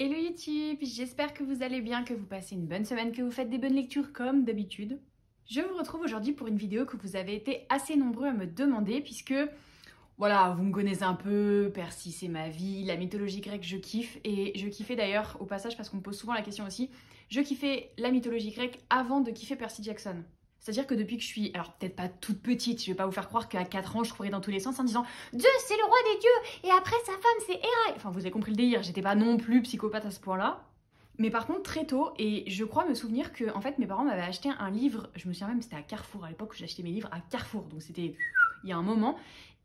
Hello YouTube, j'espère que vous allez bien, que vous passez une bonne semaine, que vous faites des bonnes lectures comme d'habitude. Je vous retrouve aujourd'hui pour une vidéo que vous avez été assez nombreux à me demander puisque, voilà, vous me connaissez un peu, Percy c'est ma vie, la mythologie grecque je kiffe et je kiffais d'ailleurs au passage parce qu'on me pose souvent la question aussi, je kiffais la mythologie grecque avant de kiffer Percy Jackson. C'est-à-dire que depuis que je suis, alors peut-être pas toute petite, je vais pas vous faire croire qu'à 4 ans je courais dans tous les sens en disant Dieu c'est le roi des dieux et après sa femme c'est Héra. Enfin vous avez compris le délire, j'étais pas non plus psychopathe à ce point-là. Mais par contre très tôt, et je crois me souvenir que en fait mes parents m'avaient acheté un livre, je me souviens même c'était à Carrefour à l'époque où j'achetais mes livres à Carrefour, donc c'était il y a un moment.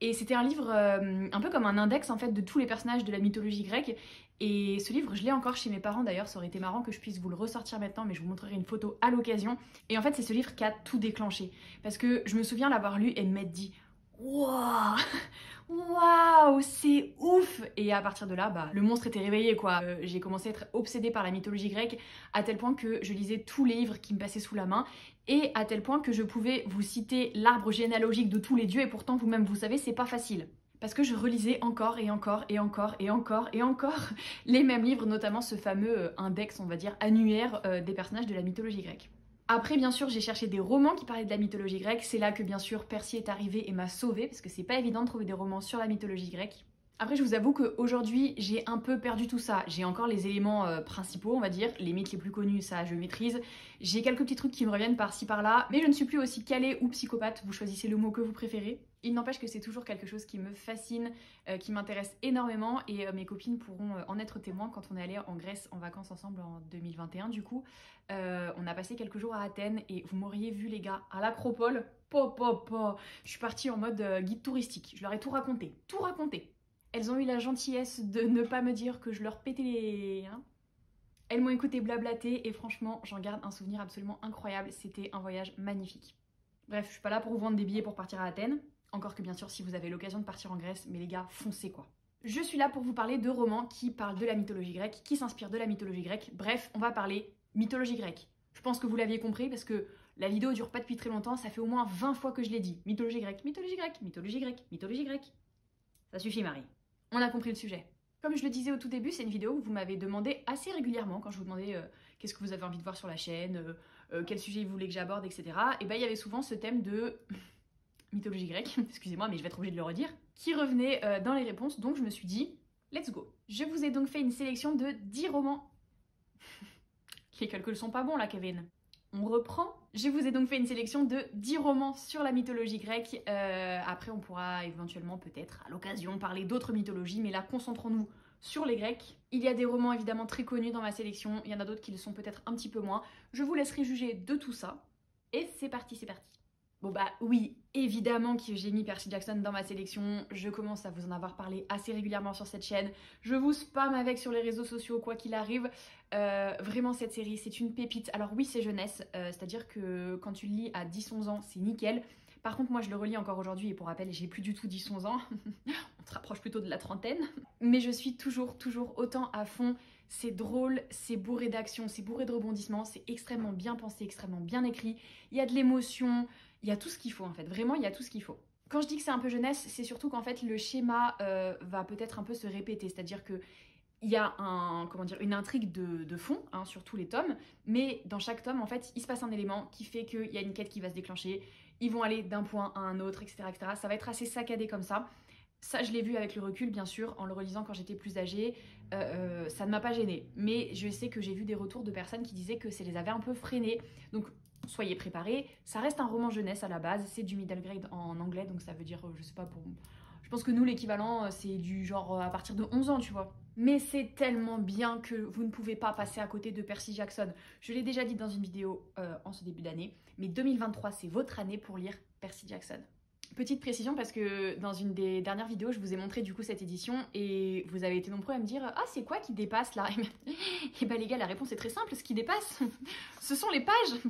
Et c'était un livre un peu comme un index en fait de tous les personnages de la mythologie grecque. Et ce livre, je l'ai encore chez mes parents d'ailleurs, ça aurait été marrant que je puisse vous le ressortir maintenant, mais je vous montrerai une photo à l'occasion. Et en fait, c'est ce livre qui a tout déclenché. Parce que je me souviens l'avoir lu et de m'être dit waouh, waouh, c'est ouf! Et à partir de là, bah, le monstre était réveillé quoi. J'ai commencé à être obsédée par la mythologie grecque à tel point que je lisais tous les livres qui me passaient sous la main et à tel point que je pouvais vous citer l'arbre généalogique de tous les dieux et pourtant vous-même vous savez, c'est pas facile. Parce que je relisais encore et encore et encore et encore et encore les mêmes livres, notamment ce fameux index, on va dire, annuaire des personnages de la mythologie grecque. Après, bien sûr, j'ai cherché des romans qui parlaient de la mythologie grecque. C'est là que, bien sûr, Percy est arrivé et m'a sauvée, parce que c'est pas évident de trouver des romans sur la mythologie grecque. Après, je vous avoue qu'aujourd'hui, j'ai un peu perdu tout ça. J'ai encore les éléments principaux, on va dire, les mythes les plus connus, ça je maîtrise. J'ai quelques petits trucs qui me reviennent par-ci par-là, mais je ne suis plus aussi calée ou psychopathe, vous choisissez le mot que vous préférez. Il n'empêche que c'est toujours quelque chose qui me fascine, qui m'intéresse énormément, et mes copines pourront en être témoins quand on est allé en Grèce en vacances ensemble en 2021 du coup. On a passé quelques jours à Athènes, et vous m'auriez vu les gars, à l'Acropole, je suis partie en mode guide touristique, je leur ai tout raconté, tout raconté. Elles ont eu la gentillesse de ne pas me dire que je leur pétais les... Hein. Elles m'ont écouté blablater et franchement, j'en garde un souvenir absolument incroyable. C'était un voyage magnifique. Bref, je suis pas là pour vous vendre des billets pour partir à Athènes. Encore que bien sûr, si vous avez l'occasion de partir en Grèce, mais les gars, foncez quoi. Je suis là pour vous parler de romans qui parlent de la mythologie grecque, qui s'inspirent de la mythologie grecque. Bref, on va parler mythologie grecque. Je pense que vous l'aviez compris parce que la vidéo dure pas depuis très longtemps, ça fait au moins 20 fois que je l'ai dit. Mythologie grecque, mythologie grecque, mythologie grecque, mythologie grecque. Ça suffit Marie. On a compris le sujet. Comme je le disais au tout début, c'est une vidéo que vous m'avez demandé assez régulièrement quand je vous demandais qu'est-ce que vous avez envie de voir sur la chaîne, quel sujet vous voulez que j'aborde, etc. Et ben il y avait souvent ce thème de mythologie grecque, excusez-moi mais je vais être obligée de le redire, qui revenait dans les réponses, donc je me suis dit, let's go. Je vous ai donc fait une sélection de 10 romans. Les calculs sont pas bons là Kevin. On reprend. Je vous ai donc fait une sélection de 10 romans sur la mythologie grecque. Après, on pourra éventuellement peut-être à l'occasion parler d'autres mythologies, mais là, concentrons-nous sur les Grecs. Il y a des romans évidemment très connus dans ma sélection, il y en a d'autres qui le sont peut-être un petit peu moins. Je vous laisserai juger de tout ça. Et c'est parti, c'est parti. Bon bah oui, évidemment que j'ai mis Percy Jackson dans ma sélection, je commence à vous en avoir parlé assez régulièrement sur cette chaîne, je vous spam avec sur les réseaux sociaux quoi qu'il arrive. Vraiment cette série c'est une pépite, alors oui c'est jeunesse, c'est-à-dire que quand tu le lis à 10-11 ans c'est nickel. Par contre moi je le relis encore aujourd'hui et pour rappel j'ai plus du tout 10-11 ans, on se rapproche plutôt de la trentaine. Mais je suis toujours autant à fond, c'est drôle, c'est bourré d'action, c'est bourré de rebondissements, c'est extrêmement bien pensé, extrêmement bien écrit, il y a de l'émotion. Il y a tout ce qu'il faut en fait, vraiment il y a tout ce qu'il faut. Quand je dis que c'est un peu jeunesse, c'est surtout qu'en fait le schéma va peut-être un peu se répéter, c'est-à-dire que il y a une intrigue de fond hein, sur tous les tomes, mais dans chaque tome en fait il se passe un élément qui fait qu'il y a une quête qui va se déclencher, ils vont aller d'un point à un autre, etc., etc. Ça va être assez saccadé comme ça. Ça, je l'ai vu avec le recul, bien sûr, en le relisant quand j'étais plus âgée, ça ne m'a pas gênée. Mais je sais que j'ai vu des retours de personnes qui disaient que ça les avait un peu freinés. Donc, soyez préparés. Ça reste un roman jeunesse à la base, c'est du middle grade en anglais, donc ça veut dire, je sais pas, pour... Je pense que nous, l'équivalent, c'est du genre à partir de 11 ans, tu vois. Mais c'est tellement bien que vous ne pouvez pas passer à côté de Percy Jackson. Je l'ai déjà dit dans une vidéo en ce début d'année, mais 2023, c'est votre année pour lire Percy Jackson. Petite précision parce que dans une des dernières vidéos, je vous ai montré du coup cette édition et vous avez été nombreux à me dire « Ah, c'est quoi qui dépasse là ?» Et bah les gars, la réponse est très simple, ce qui dépasse, ce sont les pages.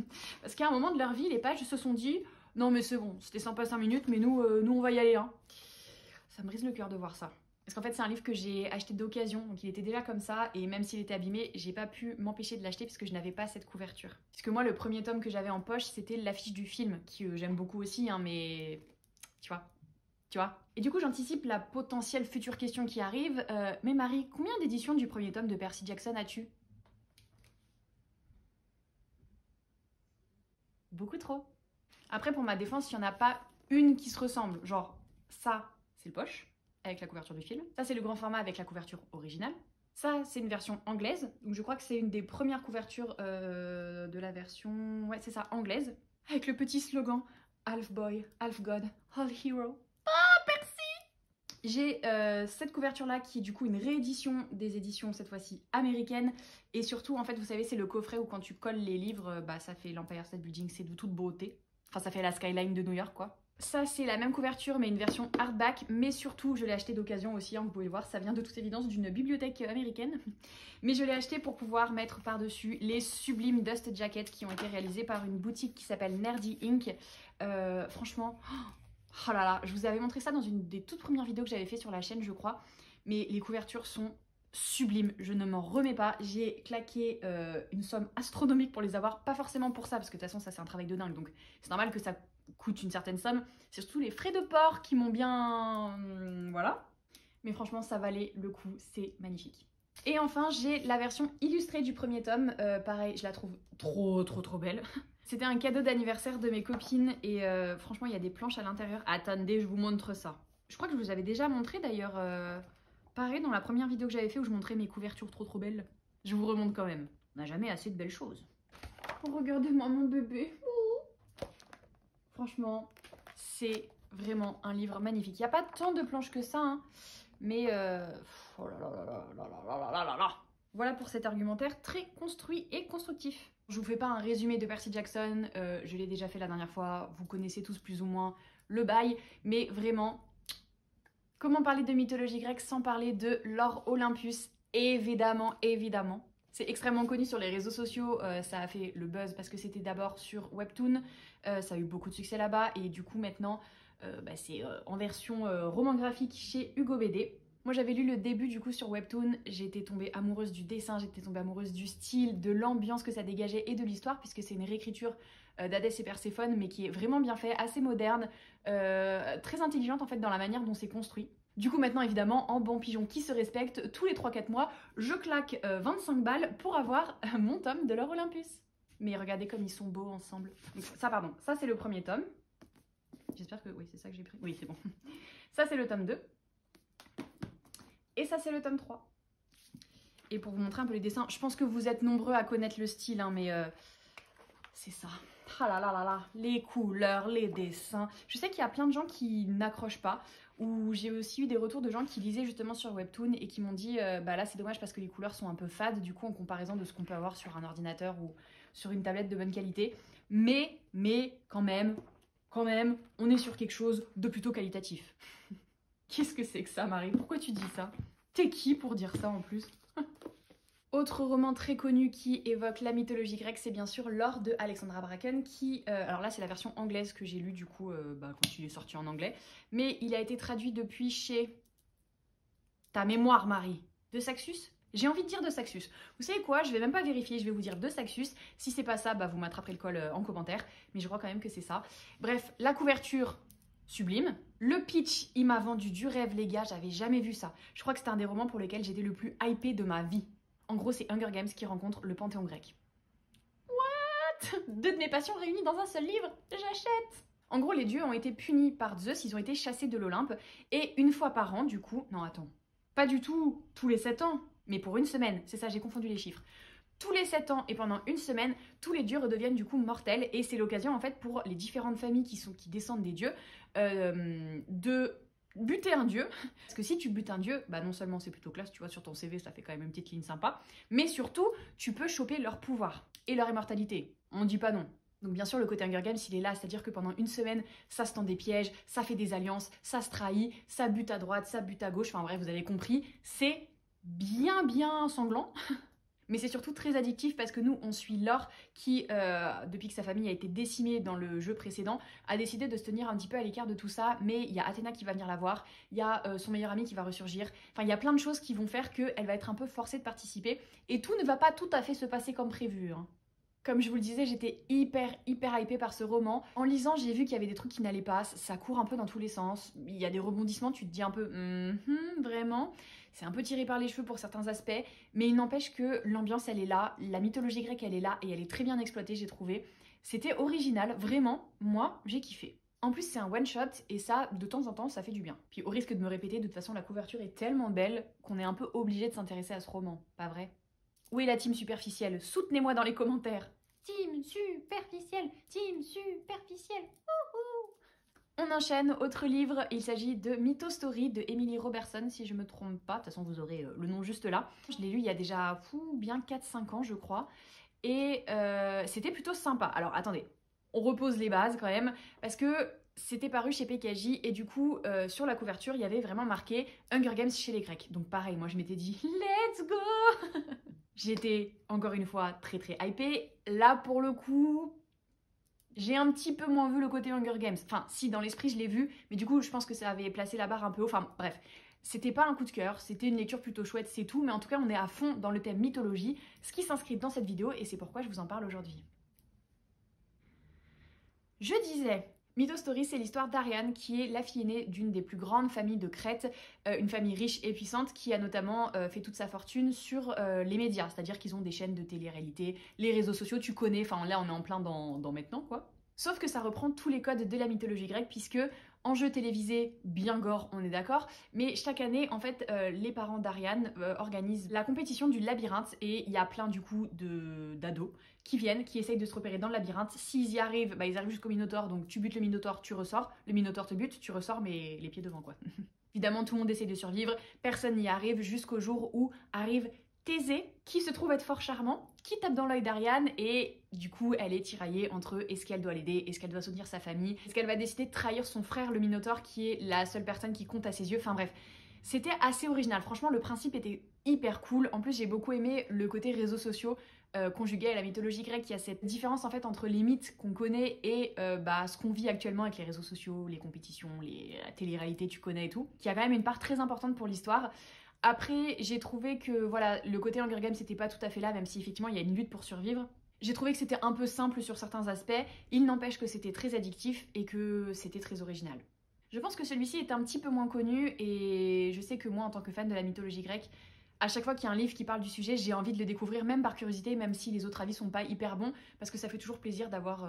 Parce qu'à un moment de leur vie, les pages se sont dit « Non mais c'est bon, c'était sympa 5 minutes, mais nous on va y aller. Hein. » Ça me brise le cœur de voir ça. Parce qu'en fait, c'est un livre que j'ai acheté d'occasion, donc il était déjà comme ça, et même s'il était abîmé, j'ai pas pu m'empêcher de l'acheter puisque je n'avais pas cette couverture. Puisque moi, le premier tome que j'avais en poche, c'était l'affiche du film, que j'aime beaucoup aussi, hein, mais... Tu tu vois. Et du coup, j'anticipe la potentielle future question qui arrive. Mais Marie, combien d'éditions du premier tome de Percy Jackson as-tu? Beaucoup trop. Après, pour ma défense, il n'y en a pas une qui se ressemble. Genre, ça, c'est le poche, avec la couverture du film. Ça, c'est le grand format avec la couverture originale. Ça, c'est une version anglaise. Donc, je crois que c'est une des premières couvertures de la version... Ouais, c'est ça, anglaise. Avec le petit slogan « Half boy, half god, half hero ». J'ai cette couverture-là qui est du coup une réédition des éditions, cette fois-ci américaines. Et surtout, en fait, vous savez, c'est le coffret où quand tu colles les livres, bah ça fait l'Empire State Building, c'est de toute beauté. Enfin, ça fait la skyline de New York, quoi. Ça, c'est la même couverture, mais une version hardback. Mais surtout, je l'ai acheté d'occasion aussi, hein, vous pouvez le voir, ça vient de toute évidence d'une bibliothèque américaine. Mais je l'ai acheté pour pouvoir mettre par-dessus les sublimes dust jackets qui ont été réalisés par une boutique qui s'appelle Nerdy Inc. Franchement... Oh là là, je vous avais montré ça dans une des toutes premières vidéos que j'avais fait sur la chaîne, je crois. Mais les couvertures sont sublimes, je ne m'en remets pas. J'ai claqué une somme astronomique pour les avoir. Pas forcément pour ça, parce que de toute façon, ça c'est un travail de dingue. Donc c'est normal que ça coûte une certaine somme. C'est surtout les frais de port qui m'ont bien... voilà. Mais franchement, ça valait le coup, c'est magnifique. Et enfin, j'ai la version illustrée du premier tome. Pareil, je la trouve trop belle. C'était un cadeau d'anniversaire de mes copines et franchement, il y a des planches à l'intérieur. Attendez, je vous montre ça. Je crois que je vous avais déjà montré d'ailleurs, pareil, dans la première vidéo que j'avais fait où je montrais mes couvertures trop belles. Je vous remonte quand même. On n'a jamais assez de belles choses. Oh, regardez-moi mon bébé. Oh. Franchement, c'est vraiment un livre magnifique. Il n'y a pas tant de planches que ça, hein, mais... oh là là là là là là là là là là. Voilà pour cet argumentaire très construit et constructif. Je vous fais pas un résumé de Percy Jackson, je l'ai déjà fait la dernière fois, vous connaissez tous plus ou moins le bail, mais vraiment, comment parler de mythologie grecque sans parler de Lord Olympus? Évidemment. C'est extrêmement connu sur les réseaux sociaux, ça a fait le buzz parce que c'était d'abord sur Webtoon, ça a eu beaucoup de succès là-bas et du coup maintenant c'est en version roman graphique chez Hugo BD. Moi j'avais lu le début du coup sur Webtoon, j'étais tombée amoureuse du dessin, j'étais tombée amoureuse du style, de l'ambiance que ça dégageait et de l'histoire puisque c'est une réécriture d'Hadès et Perséphone mais qui est vraiment bien fait, assez moderne, très intelligente en fait dans la manière dont c'est construit. Du coup maintenant évidemment en bon pigeon qui se respecte, tous les 3-4 mois je claque 25 balles pour avoir mon tome de Lord Olympus. Mais regardez comme ils sont beaux ensemble. Donc, ça pardon, ça c'est le premier tome. J'espère que oui c'est ça que j'ai pris, oui c'est bon. Ça c'est le tome 2. Et ça, c'est le tome 3. Et pour vous montrer un peu les dessins, je pense que vous êtes nombreux à connaître le style, hein, mais c'est ça. Ah là là là là, les couleurs, les dessins. Je sais qu'il y a plein de gens qui n'accrochent pas, ou j'ai aussi eu des retours de gens qui lisaient justement sur Webtoon et qui m'ont dit bah là c'est dommage parce que les couleurs sont un peu fades, du coup en comparaison de ce qu'on peut avoir sur un ordinateur ou sur une tablette de bonne qualité. Mais quand même, on est sur quelque chose de plutôt qualitatif. Qu'est-ce que c'est que ça, Marie? Pourquoi tu dis ça? T'es qui pour dire ça en plus? Autre roman très connu qui évoque la mythologie grecque, c'est bien sûr Lore de Alexandra Bracken qui... alors là, c'est la version anglaise que j'ai lue du coup quand il est sorti en anglais. Mais il a été traduit depuis chez... Ta mémoire, Marie. De Saxus? J'ai envie de dire de Saxus. Vous savez quoi? Je vais même pas vérifier, je vais vous dire de Saxus. Si c'est pas ça, bah vous m'attraperez le col en commentaire. Mais je crois quand même que c'est ça. Bref, la couverture... sublime. Le pitch, il m'a vendu du rêve, les gars, j'avais jamais vu ça. Je crois que c'était un des romans pour lesquels j'étais le plus hypé de ma vie. En gros, c'est Hunger Games qui rencontre le Panthéon grec. What? Deux de mes passions réunies dans un seul livre? J'achète! En gros, les dieux ont été punis par Zeus, ils ont été chassés de l'Olympe, et une fois par an, du coup... Non, attends. Pas du tout tous les 7 ans, mais pour une semaine. C'est ça, j'ai confondu les chiffres. Tous les 7 ans et pendant une semaine, tous les dieux redeviennent du coup mortels et c'est l'occasion en fait pour les différentes familles qui descendent des dieux de buter un dieu. Parce que si tu butes un dieu, bah non seulement c'est plutôt classe, tu vois, sur ton CV ça fait quand même une petite ligne sympa, mais surtout tu peux choper leur pouvoir et leur immortalité. On dit pas non. Donc bien sûr le côté Hunger Games il est là, c'est-à-dire que pendant une semaine ça se tend des pièges, ça fait des alliances, ça se trahit, ça bute à droite, ça bute à gauche, enfin bref vous avez compris, c'est bien sanglant. Mais c'est surtout très addictif parce que nous, on suit Lore qui, depuis que sa famille a été décimée dans le jeu précédent, a décidé de se tenir un petit peu à l'écart de tout ça. Mais il y a Athéna qui va venir la voir, il y a son meilleur ami qui va ressurgir. Enfin, il y a plein de choses qui vont faire qu'elle va être un peu forcée de participer. Et tout ne va pas tout à fait se passer comme prévu, hein. Comme je vous le disais, j'étais hyper hypée par ce roman. En lisant, j'ai vu qu'il y avait des trucs qui n'allaient pas, ça court un peu dans tous les sens. Il y a des rebondissements, tu te dis un peu vraiment. C'est un peu tiré par les cheveux pour certains aspects, mais il n'empêche que l'ambiance elle est là, la mythologie grecque elle est là et elle est très bien exploitée, j'ai trouvé. C'était original, vraiment, moi j'ai kiffé. En plus c'est un one shot et ça, de temps en temps, ça fait du bien. Puis au risque de me répéter, de toute façon la couverture est tellement belle qu'on est un peu obligé de s'intéresser à ce roman, pas vrai? Où est la team superficielle? Soutenez-moi dans les commentaires. Team superficielle, team superficielle. On enchaîne, autre livre, il s'agit de Mytho Story de Emily Robertson, si je me trompe pas, de toute façon vous aurez le nom juste là. Je l'ai lu il y a déjà bien 4-5 ans je crois, et c'était plutôt sympa. Alors attendez, on repose les bases quand même, parce que c'était paru chez PKJ, et du coup sur la couverture il y avait vraiment marqué Hunger Games chez les Grecs. Donc pareil, moi je m'étais dit let's go. J'étais encore une fois très hypée. Là pour le coup, j'ai un petit peu moins vu le côté Hunger Games. Enfin si, dans l'esprit je l'ai vu, mais du coup je pense que ça avait placé la barre un peu haut. Enfin bref, c'était pas un coup de cœur, c'était une lecture plutôt chouette, c'est tout. Mais en tout cas on est à fond dans le thème mythologie, ce qui s'inscrit dans cette vidéo et c'est pourquoi je vous en parle aujourd'hui. Je disais, Mytho Story, c'est l'histoire d'Ariane, qui est la fille aînée d'une des plus grandes familles de Crète, une famille riche et puissante qui a notamment fait toute sa fortune sur les médias, c'est-à-dire qu'ils ont des chaînes de télé-réalité, les réseaux sociaux, tu connais, enfin là on est en plein dans maintenant quoi. Sauf que ça reprend tous les codes de la mythologie grecque puisque enjeu télévisé, bien gore, on est d'accord, mais chaque année, en fait, les parents d'Ariane organisent la compétition du labyrinthe et il y a plein du coup d'ados qui viennent, qui essayent de se repérer dans le labyrinthe. S'ils y arrivent, bah, ils arrivent jusqu'au Minotaure, donc tu butes le Minotaure, tu ressors, le Minotaure te bute, tu ressors, mais les pieds devant quoi. Évidemment, tout le monde essaie de survivre, personne n'y arrive jusqu'au jour où arrive Thésée, qui se trouve être fort charmant, qui tape dans l'œil d'Ariane et du coup elle est tiraillée entre est-ce qu'elle doit l'aider, est-ce qu'elle doit soutenir sa famille, est-ce qu'elle va décider de trahir son frère le Minotaure qui est la seule personne qui compte à ses yeux, enfin bref. C'était assez original, franchement le principe était hyper cool, en plus j'ai beaucoup aimé le côté réseaux sociaux conjugué à la mythologie grecque, il y a cette différence en fait entre les mythes qu'on connaît et ce qu'on vit actuellement avec les réseaux sociaux, les compétitions, la télé-réalité tu connais et tout, qui a quand même une part très importante pour l'histoire. Après, j'ai trouvé que voilà, le côté Hunger Games c'était pas tout à fait là, même si effectivement il y a une lutte pour survivre. J'ai trouvé que c'était un peu simple sur certains aspects, il n'empêche que c'était très addictif et que c'était très original. Je pense que celui-ci est un petit peu moins connu et je sais que moi en tant que fan de la mythologie grecque, à chaque fois qu'il y a un livre qui parle du sujet, j'ai envie de le découvrir même par curiosité, même si les autres avis sont pas hyper bons, parce que ça fait toujours plaisir d'avoir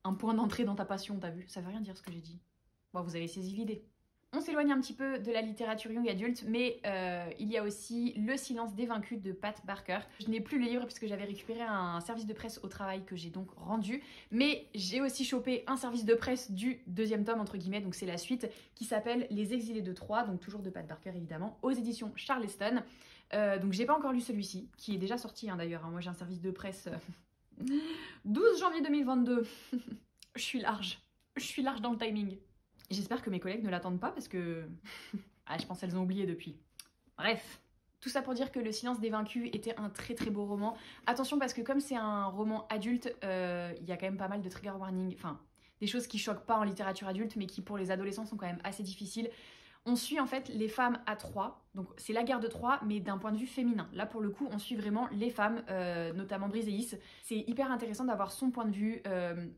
un point d'entrée dans ta passion, t'as vu? Ça veut rien dire ce que j'ai dit. Bon, vous avez saisi l'idée. On s'éloigne un petit peu de la littérature young adulte, mais il y a aussi Le silence des vaincus de Pat Barker. Je n'ai plus le livre puisque j'avais récupéré un service de presse au travail que j'ai donc rendu, mais j'ai aussi chopé un service de presse du deuxième tome, entre guillemets, donc c'est la suite, qui s'appelle Les exilés de Troie, donc toujours de Pat Barker évidemment, aux éditions Charleston. Donc j'ai pas encore lu celui-ci, qui est déjà sorti d'ailleurs, hein. Moi j'ai un service de presse 12 janvier 2022. Je suis large dans le timing. J'espère que mes collègues ne l'attendent pas parce que... je pense qu'elles ont oublié depuis. Bref. Tout ça pour dire que Le silence des vaincus était un très beau roman. Attention parce que comme c'est un roman adulte, il y a quand même pas mal de trigger warning. Enfin, des choses qui choquent pas en littérature adulte mais qui pour les adolescents sont quand même assez difficiles. On suit en fait les femmes à Troie, donc c'est la guerre de Troie, mais d'un point de vue féminin. Là pour le coup, on suit vraiment les femmes, notamment Briséis. C'est hyper intéressant d'avoir son point de vue,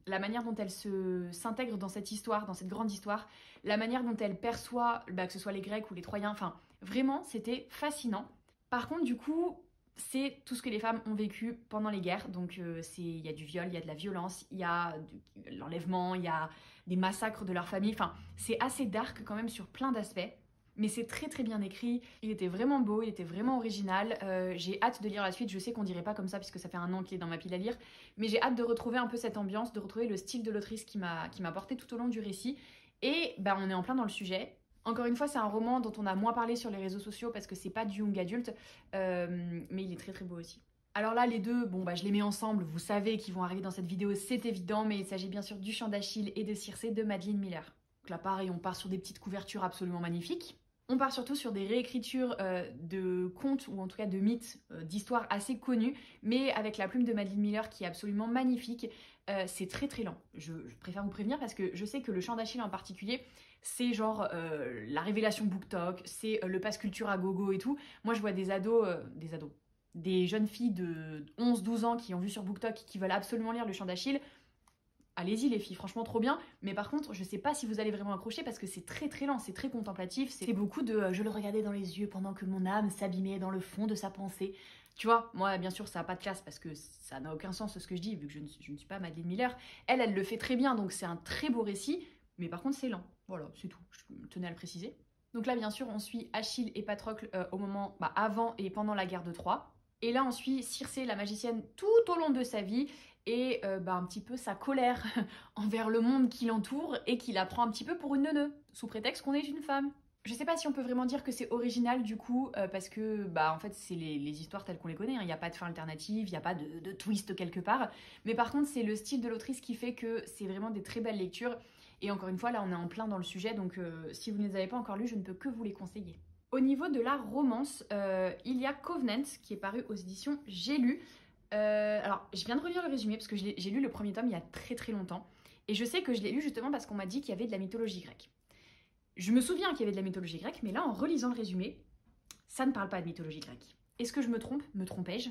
la manière dont elle s'intègre dans cette histoire, dans cette grande histoire, la manière dont elle perçoit, que ce soit les Grecs ou les Troyens, enfin vraiment c'était fascinant. Par contre du coup, c'est tout ce que les femmes ont vécu pendant les guerres, donc il y a du viol, il y a de la violence, il y a de l'enlèvement, il y a des massacres de leur famille, enfin c'est assez dark quand même sur plein d'aspects, mais c'est très bien écrit, il était vraiment beau, il était vraiment original, j'ai hâte de lire la suite, je sais qu'on dirait pas comme ça puisque ça fait un an qu'il est dans ma pile à lire, mais j'ai hâte de retrouver un peu cette ambiance, de retrouver le style de l'autrice qui m'a porté tout au long du récit, et on est en plein dans le sujet. Encore une fois, c'est un roman dont on a moins parlé sur les réseaux sociaux parce que c'est pas du young adulte, mais il est très beau aussi. Alors là, les deux, je les mets ensemble, vous savez qu'ils vont arriver dans cette vidéo, c'est évident, mais il s'agit bien sûr du Chant d'Achille et de Circé de Madeline Miller. Donc là, pareil, on part sur des petites couvertures absolument magnifiques. On part surtout sur des réécritures de contes, ou en tout cas de mythes, d'histoires assez connues, mais avec la plume de Madeline Miller qui est absolument magnifique. C'est très lent. Je préfère vous prévenir parce que je sais que le Chant d'Achille en particulier, c'est genre la révélation BookTok, c'est le pass culture à gogo et tout. Moi je vois des ados, des jeunes filles de 11-12 ans qui ont vu sur BookTok qui veulent absolument lire Le Chant d'Achille, allez-y les filles, franchement trop bien. Mais par contre, je sais pas si vous allez vraiment accrocher parce que c'est très très lent, c'est très contemplatif. C'est beaucoup de je le regardais dans les yeux pendant que mon âme s'abîmait dans le fond de sa pensée. Tu vois, moi bien sûr ça n'a pas de classe parce que ça n'a aucun sens ce que je dis vu que je ne suis pas Madeleine Miller. Elle le fait très bien donc c'est un très beau récit. Mais par contre c'est lent, voilà c'est tout, je tenais à le préciser. Donc là bien sûr on suit Achille et Patrocle au moment avant et pendant la guerre de Troie. Et là on suit Circé la magicienne tout au long de sa vie et un petit peu sa colère envers le monde qui l'entoure et qui la prend un petit peu pour une neuneu, sous prétexte qu'on est une femme. Je sais pas si on peut vraiment dire que c'est original du coup, parce que en fait c'est les histoires telles qu'on les connaît, il n'y a pas de fin alternative, il n'y a pas de twist quelque part, mais par contre c'est le style de l'autrice qui fait que c'est vraiment des très belles lectures, et encore une fois là on est en plein dans le sujet, donc si vous ne les avez pas encore lus, je ne peux que vous les conseiller. Au niveau de la romance, il y a Covenant qui est paru aux éditions J'ai lu. Alors je viens de relire le résumé parce que j'ai lu le premier tome il y a très très longtemps, et je sais que je l'ai lu justement parce qu'on m'a dit qu'il y avait de la mythologie grecque. Je me souviens qu'il y avait de la mythologie grecque, mais là, en relisant le résumé, ça ne parle pas de mythologie grecque. Est-ce que je me trompe? Me trompais-je?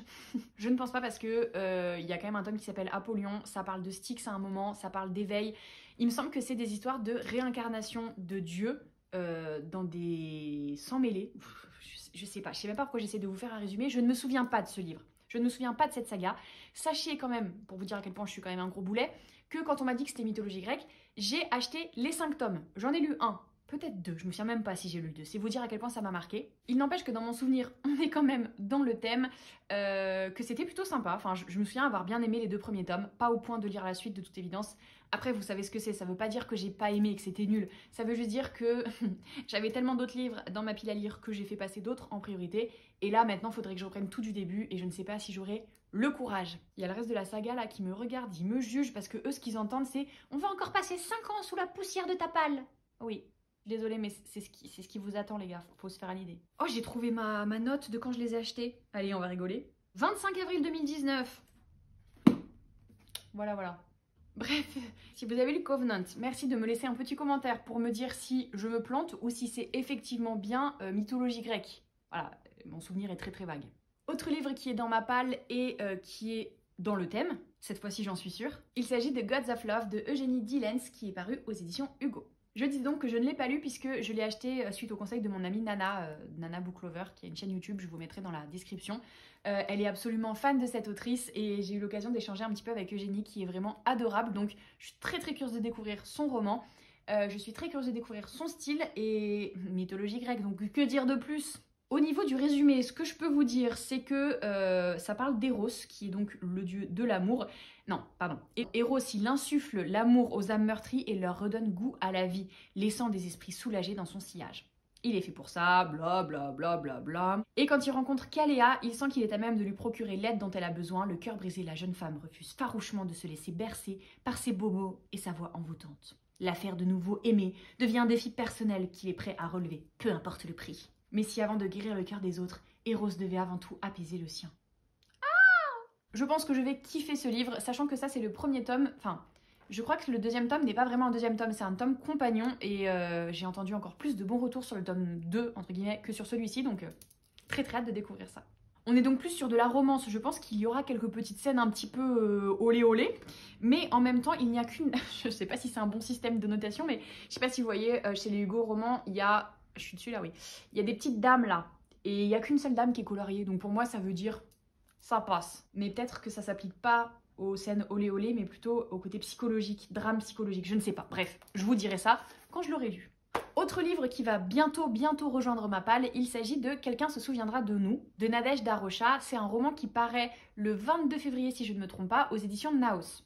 Je ne pense pas parce que il y a quand même un tome qui s'appelle Apollyon, ça parle de Styx à un moment, ça parle d'éveil. Il me semble que c'est des histoires de réincarnation de Dieu dans des... sans mêler. Je sais pas même pas pourquoi j'essaie de vous faire un résumé, je ne me souviens pas de ce livre. Je ne me souviens pas de cette saga. Sachez quand même, pour vous dire à quel point je suis quand même un gros boulet, que quand on m'a dit que c'était mythologie grecque, j'ai acheté les 5 tomes. J'en ai lu un. Peut-être 2, je me souviens même pas si j'ai lu le 2, c'est vous dire à quel point ça m'a marqué. Il n'empêche que dans mon souvenir, on est quand même dans le thème, que c'était plutôt sympa. Enfin, je me souviens avoir bien aimé les 2 premiers tomes, pas au point de lire la suite de toute évidence. Après, vous savez ce que c'est, ça veut pas dire que j'ai pas aimé et que c'était nul. Ça veut juste dire que j'avais tellement d'autres livres dans ma pile à lire que j'ai fait passer d'autres en priorité. Et là, maintenant, il faudrait que je reprenne tout du début et je ne sais pas si j'aurai le courage. Il y a le reste de la saga là qui me regarde, ils me jugent parce que eux, ce qu'ils entendent, c'est « On va encore passer 5 ans sous la poussière de ta palle !» Oui. Désolée, mais c'est ce qui vous attend, les gars. Faut se faire à l'idée. Oh, j'ai trouvé ma note de quand je les ai achetés. Allez, on va rigoler. 25 avril 2019. Voilà. Bref, si vous avez lu Covenant, merci de me laisser un petit commentaire pour me dire si je me plante ou si c'est effectivement bien mythologie grecque. Voilà, mon souvenir est très très vague. Autre livre qui est dans ma palle et qui est dans le thème, cette fois-ci j'en suis sûre. Il s'agit de Gods of Love de Eugénie Dillens qui est paru aux éditions Hugo. Je dis donc que je ne l'ai pas lu puisque je l'ai acheté suite au conseil de mon amie Nana, Nana Booklover, qui a une chaîne YouTube, je vous mettrai dans la description. Elle est absolument fan de cette autrice et j'ai eu l'occasion d'échanger un petit peu avec Eugénie qui est vraiment adorable. Donc je suis très très curieuse de découvrir son roman, je suis très curieuse de découvrir son style et mythologie grecque, donc que dire de plus? Au niveau du résumé, ce que je peux vous dire, c'est que ça parle d'Eros, qui est donc le dieu de l'amour. Non, pardon. Eros, il insuffle l'amour aux âmes meurtries et leur redonne goût à la vie, laissant des esprits soulagés dans son sillage. Il est fait pour ça, bla bla bla bla bla. Et quand il rencontre Caléa, il sent qu'il est à même de lui procurer l'aide dont elle a besoin. Le cœur brisé, la jeune femme refuse farouchement de se laisser bercer par ses beaux mots et sa voix envoûtante. L'affaire de nouveau aimé devient un défi personnel qu'il est prêt à relever, peu importe le prix. Mais si avant de guérir le cœur des autres, Eros devait avant tout apaiser le sien. Je pense que je vais kiffer ce livre, sachant que ça c'est le premier tome. Enfin, je crois que le deuxième tome n'est pas vraiment un deuxième tome, c'est un tome compagnon. Et j'ai entendu encore plus de bons retours sur le tome 2, entre guillemets, que sur celui-ci. Donc très très hâte de découvrir ça. On est donc plus sur de la romance. Je pense qu'il y aura quelques petites scènes un petit peu olé olé. Mais en même temps, il n'y a qu'une... Je sais pas si c'est un bon système de notation, mais je sais pas si vous voyez, chez les Hugo romans, il y a... Je suis dessus là, oui. Il y a des petites dames là. Et il n'y a qu'une seule dame qui est coloriée. Donc pour moi, ça veut dire ça passe. Mais peut-être que ça s'applique pas aux scènes olé olé, mais plutôt au côté psychologique, drame psychologique. Je ne sais pas. Bref, je vous dirai ça quand je l'aurai lu. Autre livre qui va bientôt rejoindre ma palle, il s'agit de Quelqu'un se souviendra de nous, de Nadège Darocha. C'est un roman qui paraît le 22 février, si je ne me trompe pas, aux éditions Naos.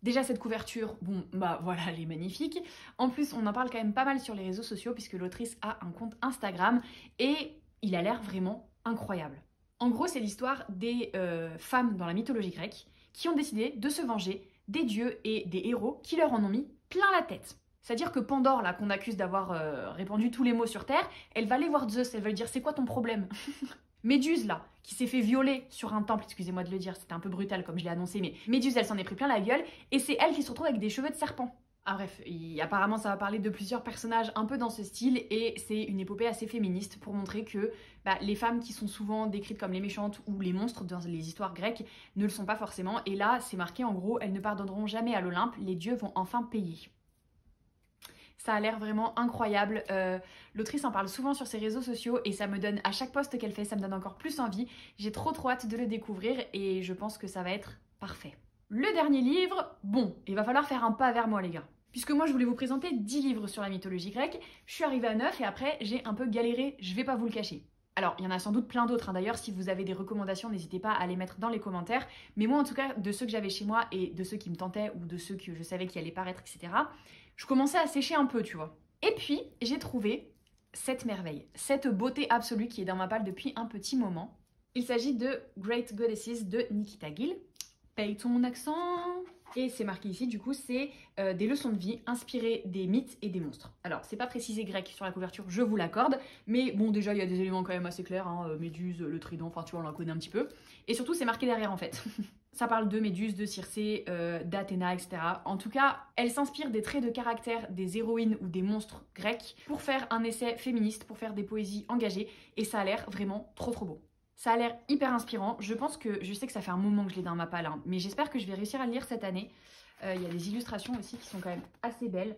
Déjà cette couverture, bon bah voilà, elle est magnifique. En plus on en parle quand même pas mal sur les réseaux sociaux puisque l'autrice a un compte Instagram et il a l'air vraiment incroyable. En gros c'est l'histoire des femmes dans la mythologie grecque qui ont décidé de se venger des dieux et des héros qui leur en ont mis plein la tête. C'est-à-dire que Pandore, là qu'on accuse d'avoir répandu tous les maux sur Terre, elle va aller voir Zeus, elle va lui dire c'est quoi ton problème? Méduse là, qui s'est fait violer sur un temple, excusez-moi de le dire, c'était un peu brutal comme je l'ai annoncé, mais Méduse elle s'en est pris plein la gueule, et c'est elle qui se retrouve avec des cheveux de serpent. Ah bref, apparemment ça va parler de plusieurs personnages un peu dans ce style et c'est une épopée assez féministe pour montrer que les femmes qui sont souvent décrites comme les méchantes ou les monstres dans les histoires grecques ne le sont pas forcément. Et là, c'est marqué en gros, elles ne pardonneront jamais à l'Olympe, les dieux vont enfin payer. Ça a l'air vraiment incroyable. L'autrice en parle souvent sur ses réseaux sociaux et ça me donne, à chaque post qu'elle fait, ça me donne encore plus envie. J'ai trop hâte de le découvrir et je pense que ça va être parfait. Le dernier livre, bon, il va falloir faire un pas vers moi les gars. Puisque moi je voulais vous présenter 10 livres sur la mythologie grecque, je suis arrivée à 9 et après j'ai un peu galéré, je vais pas vous le cacher. Alors, il y en a sans doute plein d'autres, hein. D'ailleurs, si vous avez des recommandations, n'hésitez pas à les mettre dans les commentaires. Mais moi, en tout cas, de ceux que j'avais chez moi et de ceux qui me tentaient ou de ceux que je savais qui allaient paraître, etc., je commençais à sécher un peu, tu vois. Et puis, j'ai trouvé cette merveille, cette beauté absolue qui est dans ma palle depuis un petit moment. Il s'agit de Great Goddesses de Nikita Gill. Paye ton accent. Et c'est marqué ici, du coup, c'est des leçons de vie inspirées des mythes et des monstres. Alors, c'est pas précisé grec sur la couverture, je vous l'accorde, mais bon, déjà, il y a des éléments quand même assez clairs, hein, Méduse, le trident, enfin, tu vois, on la connaît un petit peu. Et surtout, c'est marqué derrière, en fait. Ça parle de Méduse, de Circé, d'Athéna, etc. En tout cas, elle s'inspire des traits de caractère des héroïnes ou des monstres grecs pour faire un essai féministe, pour faire des poésies engagées, et ça a l'air vraiment trop beau. Ça a l'air hyper inspirant. Je sais que ça fait un moment que je l'ai dans ma palle, hein, mais j'espère que je vais réussir à le lire cette année. Il y a des illustrations aussi qui sont quand même assez belles.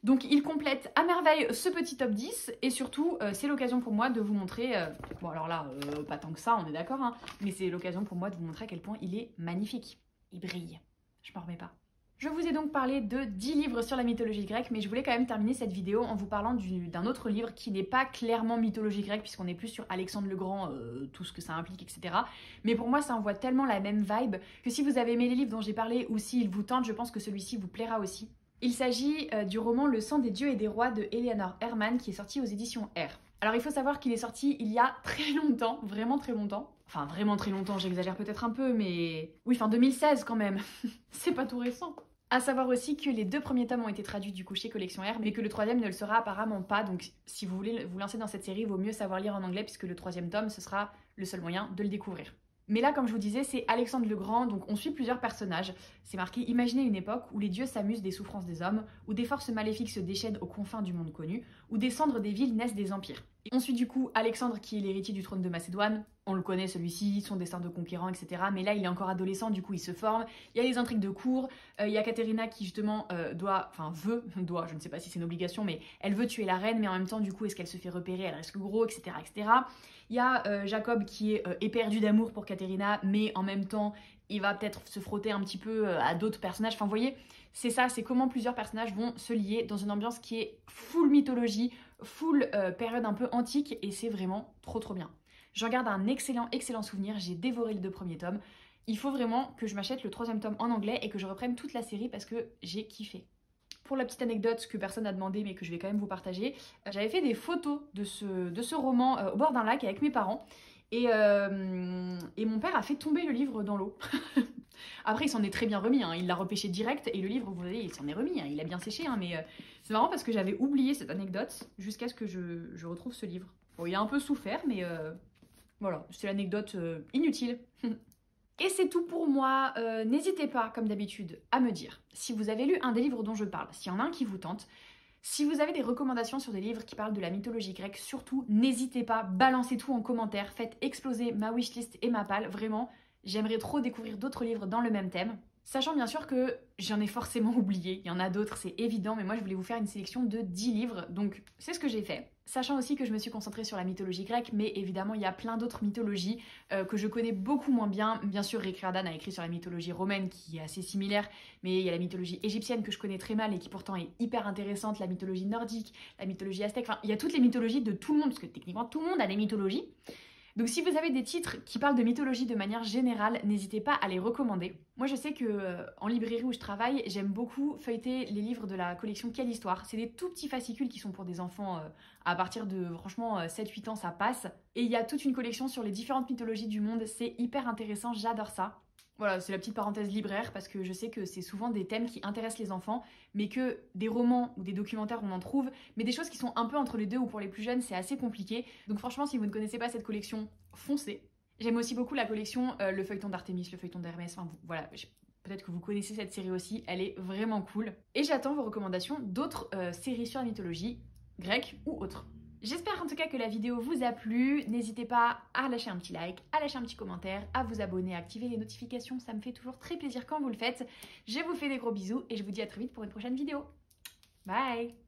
Donc il complète à merveille ce petit top 10 et surtout c'est l'occasion pour moi de vous montrer, bon alors là pas tant que ça on est d'accord, hein, mais c'est l'occasion pour moi de vous montrer à quel point il est magnifique. Il brille, je m'en remets pas. Je vous ai donc parlé de 10 livres sur la mythologie grecque, mais je voulais quand même terminer cette vidéo en vous parlant d'un autre livre qui n'est pas clairement mythologie grecque, puisqu'on est plus sur Alexandre le Grand, tout ce que ça implique, etc. Mais pour moi, ça envoie tellement la même vibe que si vous avez aimé les livres dont j'ai parlé ou s'ils vous tentent, je pense que celui-ci vous plaira aussi. Il s'agit du roman Le sang des dieux et des rois de Eleanor Herman, qui est sorti aux éditions R. Alors il faut savoir qu'il est sorti il y a très longtemps, vraiment très longtemps. Enfin vraiment très longtemps, j'exagère peut-être un peu, mais... Oui, enfin 2016 quand même. C'est pas tout récent. À savoir aussi que les 2 premiers tomes ont été traduits du coup chez Collection R, mais que le 3e ne le sera apparemment pas. Donc si vous voulez vous lancer dans cette série, il vaut mieux savoir lire en anglais puisque le 3e tome, ce sera le seul moyen de le découvrir. Mais là, comme je vous disais, c'est Alexandre le Grand, donc on suit plusieurs personnages. C'est marqué « Imaginez une époque où les dieux s'amusent des souffrances des hommes, où des forces maléfiques se déchaînent aux confins du monde connu, où des cendres des villes naissent des empires. » Et on suit du coup Alexandre qui est l'héritier du trône de Macédoine. On le connaît celui-ci, son destin de conquérant, etc. Mais là, il est encore adolescent, du coup il se forme. Il y a les intrigues de cour, il y a Caterina qui justement je ne sais pas si c'est une obligation, mais elle veut tuer la reine, mais en même temps, du coup, est-ce qu'elle se fait repérer, elle risque gros, etc. etc. Il y a Jacob qui est éperdu d'amour pour Caterina, mais en même temps, il va peut-être se frotter un petit peu à d'autres personnages. Enfin, vous voyez, c'est ça, c'est comment plusieurs personnages vont se lier dans une ambiance qui est full mythologie, full période un peu antique, et c'est vraiment trop bien. J'en garde un excellent souvenir, j'ai dévoré les 2 premiers tomes. Il faut vraiment que je m'achète le 3e tome en anglais et que je reprenne toute la série parce que j'ai kiffé. Pour la petite anecdote que personne n'a demandé mais que je vais quand même vous partager, j'avais fait des photos de ce roman au bord d'un lac avec mes parents et mon père a fait tomber le livre dans l'eau. Après il s'en est très bien remis, hein. Il l'a repêché direct et le livre, vous voyez, il s'en est remis, hein. Il a bien séché, hein, mais c'est marrant parce que j'avais oublié cette anecdote jusqu'à ce que je retrouve ce livre. Bon, il a un peu souffert mais voilà, c'est l'anecdote inutile. Et c'est tout pour moi. N'hésitez pas, comme d'habitude, à me dire si vous avez lu un des livres dont je parle, s'il y en a un qui vous tente. Si vous avez des recommandations sur des livres qui parlent de la mythologie grecque, surtout, n'hésitez pas, balancez tout en commentaire, faites exploser ma wishlist et ma palle. Vraiment, j'aimerais trop découvrir d'autres livres dans le même thème. Sachant bien sûr que j'en ai forcément oublié, il y en a d'autres, c'est évident, mais moi je voulais vous faire une sélection de 10 livres, donc c'est ce que j'ai fait. Sachant aussi que je me suis concentrée sur la mythologie grecque, mais évidemment il y a plein d'autres mythologies que je connais beaucoup moins bien. Bien sûr, Rick Riordan a écrit sur la mythologie romaine qui est assez similaire, mais il y a la mythologie égyptienne que je connais très mal et qui pourtant est hyper intéressante, la mythologie nordique, la mythologie aztèque, enfin il y a toutes les mythologies de tout le monde, parce que techniquement tout le monde a des mythologies. Donc si vous avez des titres qui parlent de mythologie de manière générale, n'hésitez pas à les recommander. Moi je sais que en librairie où je travaille, j'aime beaucoup feuilleter les livres de la collection Quelle Histoire. C'est des tout petits fascicules qui sont pour des enfants à partir de franchement 7-8 ans ça passe. Et il y a toute une collection sur les différentes mythologies du monde, c'est hyper intéressant, j'adore ça. Voilà, c'est la petite parenthèse libraire parce que je sais que c'est souvent des thèmes qui intéressent les enfants, mais que des romans ou des documentaires on en trouve, mais des choses qui sont un peu entre les deux ou pour les plus jeunes c'est assez compliqué. Donc franchement si vous ne connaissez pas cette collection, foncez. J'aime aussi beaucoup la collection le feuilleton d'Artémis, le feuilleton d'Hermès, enfin voilà, peut-être que vous connaissez cette série aussi, elle est vraiment cool. Et j'attends vos recommandations d'autres séries sur la mythologie, grecque ou autre. J'espère en tout cas que la vidéo vous a plu. N'hésitez pas à lâcher un petit like, à lâcher un petit commentaire, à vous abonner, à activer les notifications. Ça me fait toujours très plaisir quand vous le faites. Je vous fais des gros bisous et je vous dis à très vite pour une prochaine vidéo. Bye!